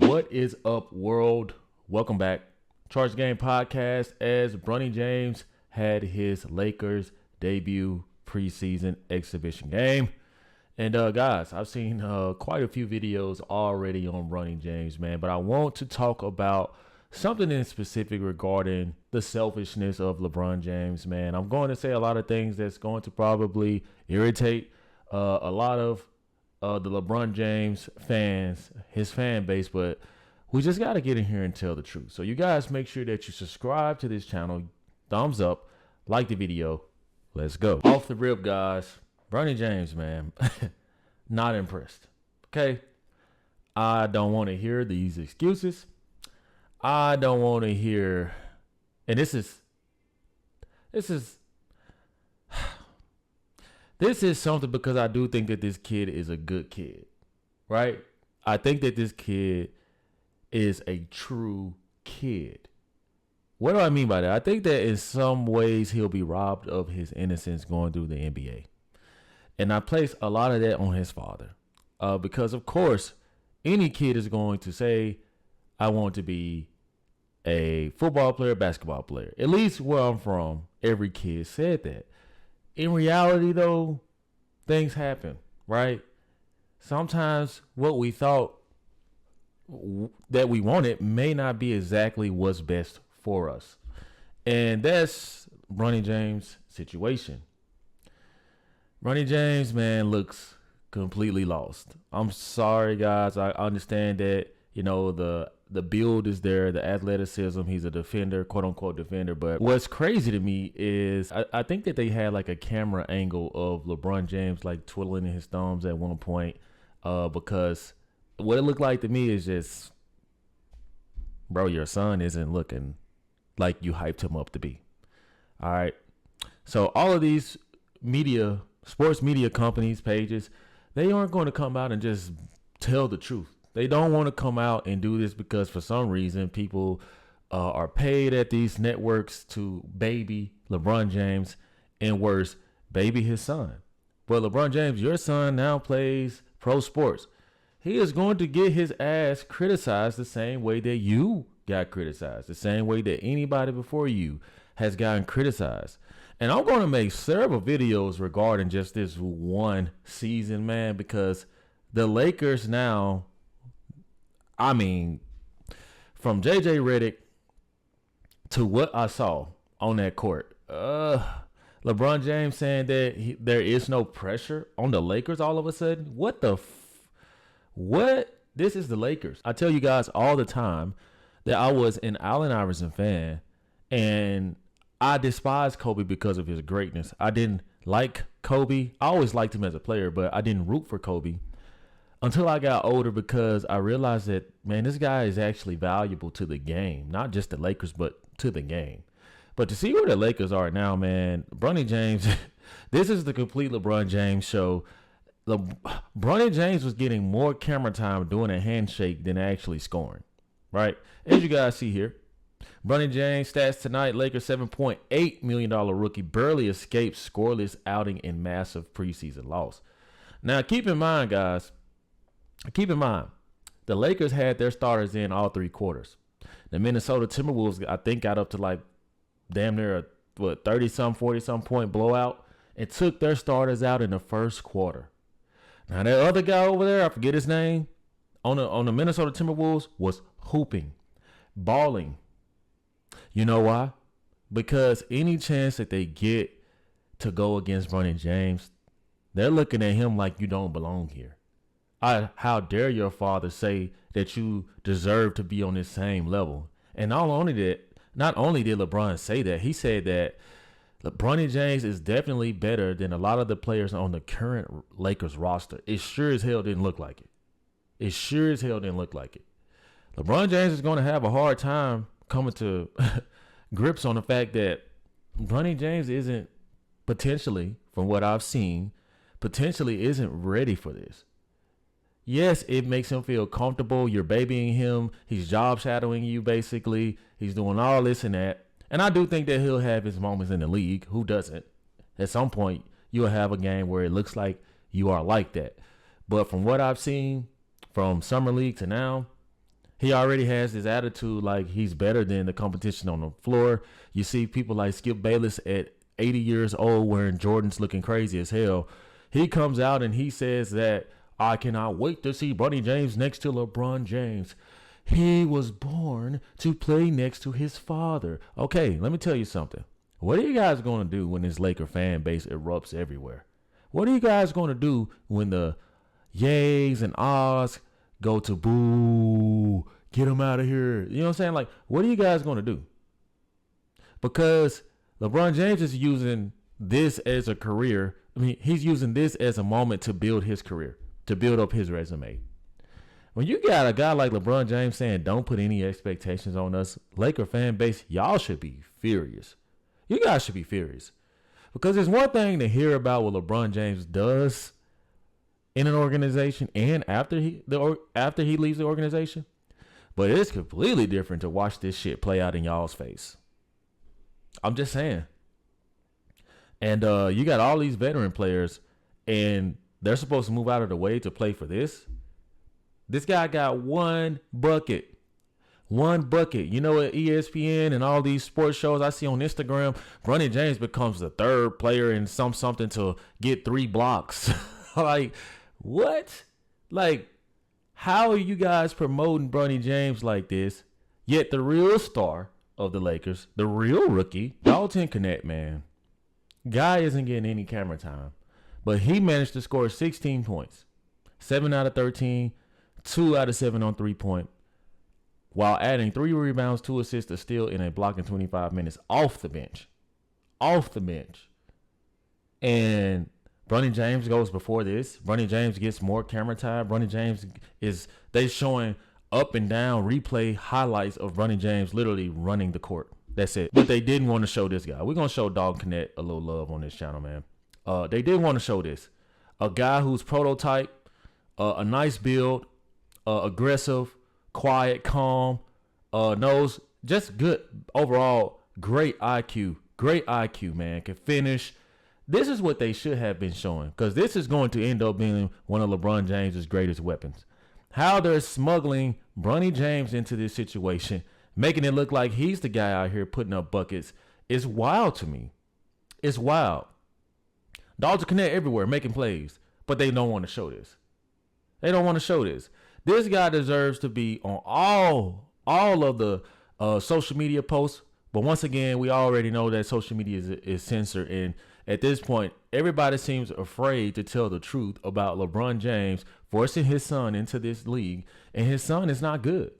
What is up, world? Welcome back. Charge Game Podcast, as Bronny James had his Lakers debut preseason exhibition game. And guys, I've seen quite a few videos already on Bronny James, man. But I want to talk about something in specific regarding the selfishness of LeBron James, man. I'm going to say a lot of things that's going to probably irritate a lot of the LeBron James fans, his fan base, but we just got to get in here and tell the truth. So you guys make sure that you subscribe to this channel, thumbs up, like the video. Let's go. Off the rip, guys. Bronny James, man, not impressed. Okay. I don't want to hear these excuses. I don't want to hear, and this is something because I do think that this kid is a good kid, right? I think that this kid is a true kid. What do I mean by that? I think that in some ways he'll be robbed of his innocence going through the NBA. And I place a lot of that on his father. Because, of course, any kid is going to say, I want to be a football player, basketball player. At least where I'm from, every kid said that. In reality, though, things happen, right? Sometimes what we thought that we wanted may not be exactly what's best for us. And that's Bronny James' situation. Bronny James, man, looks completely lost. I'm sorry, guys. I understand that, you know, the build is there, the athleticism. He's a defender, quote unquote defender. But what's crazy to me is I think that they had like a camera angle of LeBron James like twiddling his thumbs at one point, because what it looked like to me is just, bro, your son isn't looking like you hyped him up to be. All right. So all of these sports media companies, pages, they aren't going to come out and just tell the truth. They don't want to come out and do this because for some reason people are paid at these networks to baby LeBron James, and worse, baby his son. But LeBron James, your son now plays pro sports. He is going to get his ass criticized the same way that you got criticized, the same way that anybody before you has gotten criticized. And I'm going to make several videos regarding just this one season, man, because the Lakers now, I mean, from JJ Redick to what I saw on that court, LeBron James saying that there is no pressure on the Lakers all of a sudden. What? This is the Lakers. I tell you guys all the time that I was an Allen Iverson fan, and I despised Kobe because of his greatness. I didn't like Kobe. I always liked him as a player, but I didn't root for Kobe until I got older, because I realized that, man, this guy is actually valuable to the game, not just the Lakers, but to the game. But to see where the Lakers are now, man, Bronny James, this is the complete LeBron James show. Bronny James was getting more camera time doing a handshake than actually scoring, right? As you guys see here, Bronny James stats tonight: Lakers $7.8 million rookie barely escaped scoreless outing in massive preseason loss. Now, keep in mind, guys, the Lakers had their starters in all three quarters. The Minnesota Timberwolves, I think, got up to like damn near a 30-some, 40-some point blowout and took their starters out in the first quarter. Now, that other guy over there, I forget his name, on the Minnesota Timberwolves was hooping, balling. You know why? Because any chance that they get to go against Bronny James, they're looking at him like you don't belong here. How dare your father say that you deserve to be on this same level? And not only did LeBron say that, he said that Bronny James is definitely better than a lot of the players on the current Lakers roster. It sure as hell didn't look like it. LeBron James is going to have a hard time coming to grips on the fact that Bronny James isn't potentially, from what I've seen, isn't ready for this. Yes, it makes him feel comfortable. You're babying him. He's job shadowing you, basically. He's doing all this and that. And I do think that he'll have his moments in the league. Who doesn't? At some point, you'll have a game where it looks like you are like that. But from what I've seen from Summer League to now, He already has this attitude like he's better than the competition on the floor. You see people like Skip Bayless at 80 years old wearing Jordans looking crazy as hell. He comes out and he says that I cannot wait to see Bronny James next to LeBron James. He was born to play next to his father. Okay, let me tell you something. What are you guys going to do when this Laker fan base erupts everywhere? What are you guys going to do when the yays and ahs go to boo, get him out of here? You know what I'm saying? Like, what are you guys going to do? Because LeBron James is using this as a career. I mean, he's using this as a moment to build his career, to build up his resume. When you got a guy like LeBron James saying, don't put any expectations on us, Laker fan base, y'all should be furious. You guys should be furious. Because there's one thing to hear about what LeBron James does in an organization and after he leaves the organization. But it's completely different to watch this shit play out in y'all's face. I'm just saying. And you got all these veteran players, and they're supposed to move out of the way to play for this. This guy got one bucket. One bucket. You know, at ESPN and all these sports shows I see on Instagram, Bronny James becomes the third player in something to get 3 blocks. Like, what? Like, how are you guys promoting Bronny James like this? Yet the real star of the Lakers, the real rookie, Dalton Connect, man. Guy isn't getting any camera time. But he managed to score 16 points. 7 out of 13, 2 out of 7 on 3-point. While adding 3 rebounds, 2 assists, a steal, in a block in 25 minutes off the bench. Off the bench. And Bronny James goes before this. Bronny James gets more camera time. Bronny James they showing up and down replay highlights of Bronny James literally running the court. That's it. But they didn't want to show this guy. We're going to show Dog Connect a little love on this channel, man. They did want to show this. A guy who's prototype, a nice build, aggressive, quiet, calm, knows just good overall, great IQ, man, can finish. This is what they should have been showing, because this is going to end up being one of LeBron James's greatest weapons. How they're smuggling Bronny James into this situation, making it look like he's the guy out here putting up buckets, is wild to me. It's wild. Dogs connect everywhere, making plays, but they don't want to show this. They don't want to show this. This guy deserves to be on all of the social media posts. But once again, we already know that social media is censored. And at this point, everybody seems afraid to tell the truth about LeBron James forcing his son into this league. And his son is not good.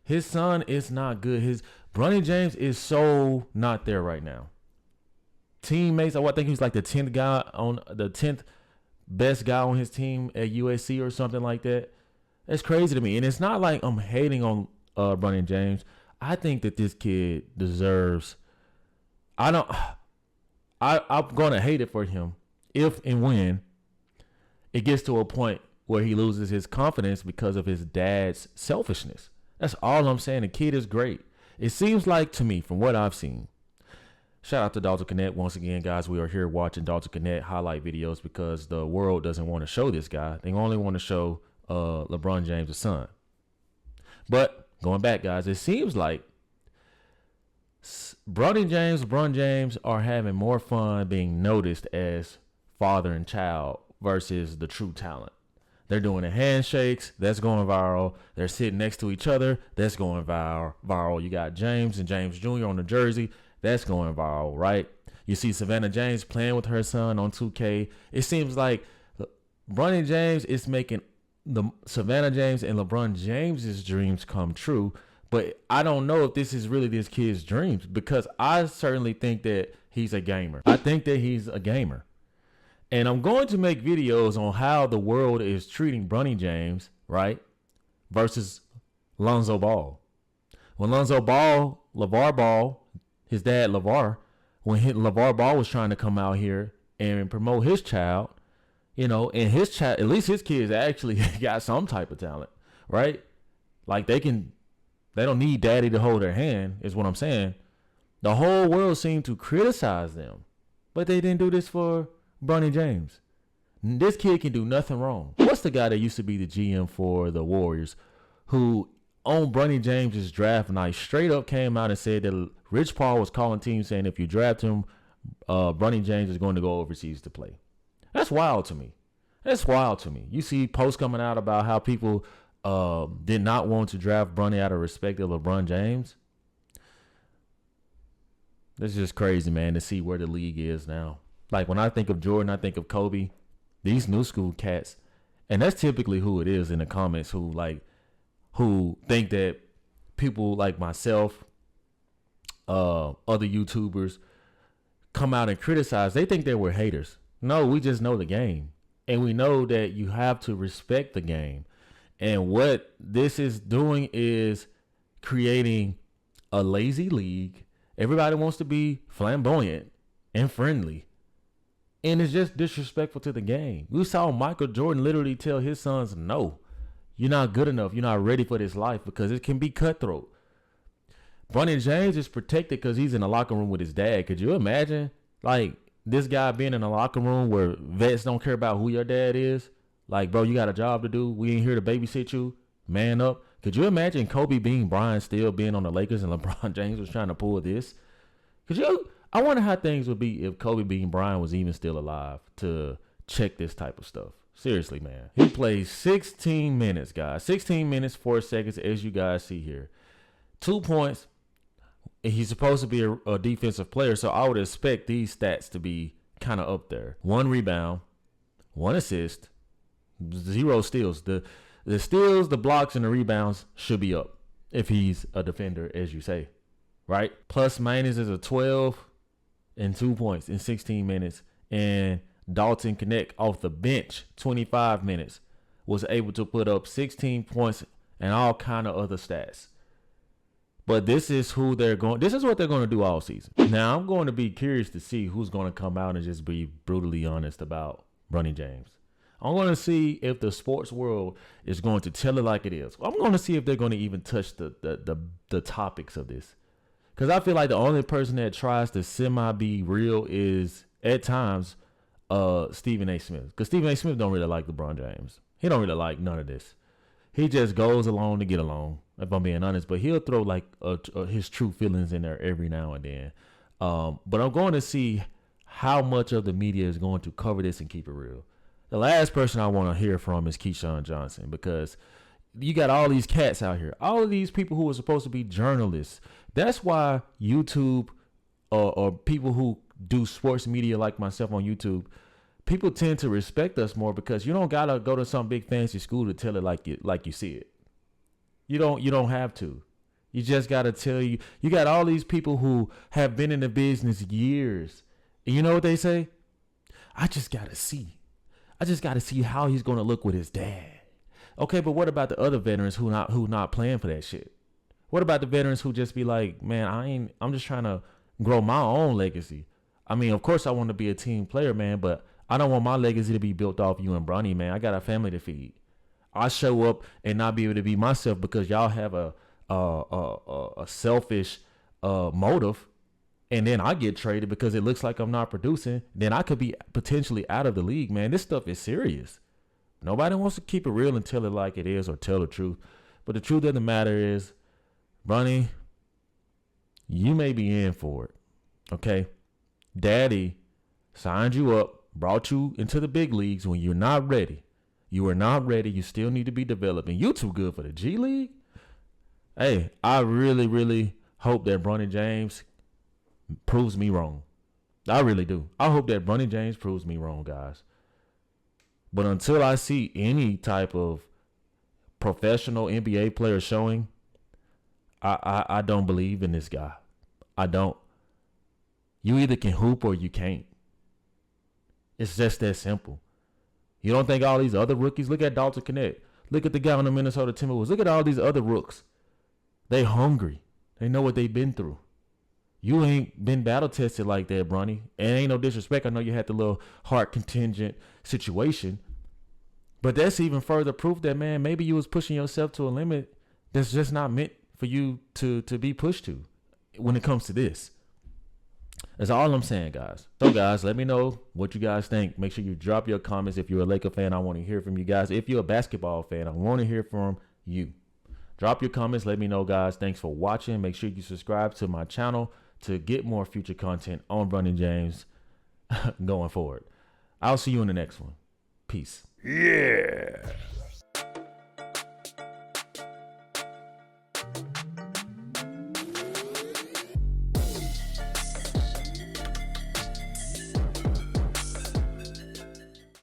His son is not good. Bronny James is so not there right now. Teammates, I think he's like the 10th best guy on his team at USC or something like that. That's crazy to me. And it's not like I'm hating on Bronny James. I think that this kid deserves. I'm gonna hate it for him if and when it gets to a point where he loses his confidence because of his dad's selfishness. That's all I'm saying. The kid is great. It seems like to me, from what I've seen. Shout out to Dalton Connect once again, guys. We are here watching Dalton Connect highlight videos because the world doesn't want to show this guy. They only want to show LeBron James' son. But going back, guys, it seems like LeBron James are having more fun being noticed as father and child versus the true talent. They're doing the handshakes. That's going viral. They're sitting next to each other. That's going viral. You got James and James Jr. on the jersey. That's going viral, right? You see Savannah James playing with her son on 2K. It seems like Bronny James is making the Savannah James and LeBron James's dreams come true. But I don't know if this is really this kid's dreams, because I certainly think that he's a gamer. I think that he's a gamer. And I'm going to make videos on how the world is treating Bronny James, right, versus Lonzo Ball. When Lonzo Ball, LeVar Ball, his dad LeVar, when LeVar Ball was trying to come out here and promote his child, you know, and his child, at least his kids actually got some type of talent, right? Like they don't need daddy to hold their hand, is what I'm saying. The whole world seemed to criticize them, but they didn't do this for Bronny James. This kid can do nothing wrong. What's the guy that used to be the GM for the Warriors, who on Bronny James's draft night straight up came out and said that Rich Paul was calling teams saying if you draft him, Bronny James is going to go overseas to play. That's wild to me. That's wild to me. You see posts coming out about how people did not want to draft Bronny out of respect of LeBron James. This is just crazy, man, to see where the league is now. Like when I think of Jordan, I think of Kobe. These new school cats, and that's typically who it is in the comments who think that people like myself, other YouTubers come out and criticize. They think that we're haters. No, we just know the game. And we know that you have to respect the game. And what this is doing is creating a lazy league. Everybody wants to be flamboyant and friendly. And it's just disrespectful to the game. We saw Michael Jordan literally tell his sons, no, you're not good enough. You're not ready for this life because it can be cutthroat. Bronny James is protected because he's in the locker room with his dad. Could you imagine like this guy being in a locker room where vets don't care about who your dad is? Like, bro, you got a job to do. We ain't here to babysit you. Man up. Could you imagine Kobe Bean Bryant still being on the Lakers and LeBron James was trying to pull this? I wonder how things would be if Kobe Bean Bryant was even still alive to check this type of stuff. Seriously, man. He plays 16 minutes, guys. 16 minutes, 4 seconds, as you guys see here. 2 points. He's supposed to be a defensive player, so I would expect these stats to be kind of up there. 1 rebound, 1 assist, 0 steals. The steals, the blocks, and the rebounds should be up if he's a defender, as you say, right? Plus minus is a 12 and 2 points in 16 minutes. And Dalton Connect off the bench, 25 minutes, was able to put up 16 points and all kind of other stats. But this is what they're going to do all season. Now, I'm going to be curious to see who's going to come out and just be brutally honest about Bronny James. I'm going to see if the sports world is going to tell it like it is. I'm going to see if they're going to even touch the topics of this. Because I feel like the only person that tries to semi-be real is, at times, Stephen A. Smith. Because Stephen A. Smith don't really like LeBron James. He don't really like none of this. He just goes along to get along, if I'm being honest. But he'll throw like his true feelings in there every now and then. But I'm going to see how much of the media is going to cover this and keep it real. The last person I want to hear from is Keyshawn Johnson, because you got all these cats out here, all of these people who are supposed to be journalists. That's why YouTube or people who do sports media like myself on YouTube, people tend to respect us more because you don't gotta go to some big fancy school to tell it like you see it. You don't have to. You just gotta tell you. You got all these people who have been in the business years, and you know what they say? I just gotta see how he's gonna look with his dad. Okay, but what about the other veterans who not playing for that shit? What about the veterans who just be like, man, I'm just trying to grow my own legacy. I mean, of course I want to be a team player, man, but I don't want my legacy to be built off you and Brony, man. I got a family to feed. I show up and not be able to be myself because y'all have a selfish motive, and then I get traded because it looks like I'm not producing. Then I could be potentially out of the league, man. This stuff is serious. Nobody wants to keep it real and tell it like it is or tell the truth. But the truth of the matter is, Brony, you may be in for it. Okay? Daddy signed you up, brought you into the big leagues when you're not ready. You are not ready. You still need to be developing. You too good for the G League. Hey, I really, really hope that Bronny James proves me wrong. I really do. I hope that Bronny James proves me wrong, guys. But until I see any type of professional NBA player showing, I don't believe in this guy. I don't. You either can hoop or you can't. It's just that simple. You don't think all these other rookies, look at Dalton Connect. Look at the guy on the Minnesota Timberwolves. Look at all these other rooks. They hungry. They know what they've been through. You ain't been battle tested like that, Bronny. And ain't no disrespect. I know you had the little heart contingent situation. But that's even further proof that, man, maybe you was pushing yourself to a limit that's just not meant for you to be pushed to when it comes to this. That's all I'm saying, guys. So, guys, let me know what you guys think. Make sure you drop your comments. If you're a Laker fan, I want to hear from you guys. If you're a basketball fan, I want to hear from you. Drop your comments. Let me know, guys. Thanks for watching. Make sure you subscribe to my channel to get more future content on Bronny James going forward. I'll see you in the next one. Peace. Yeah.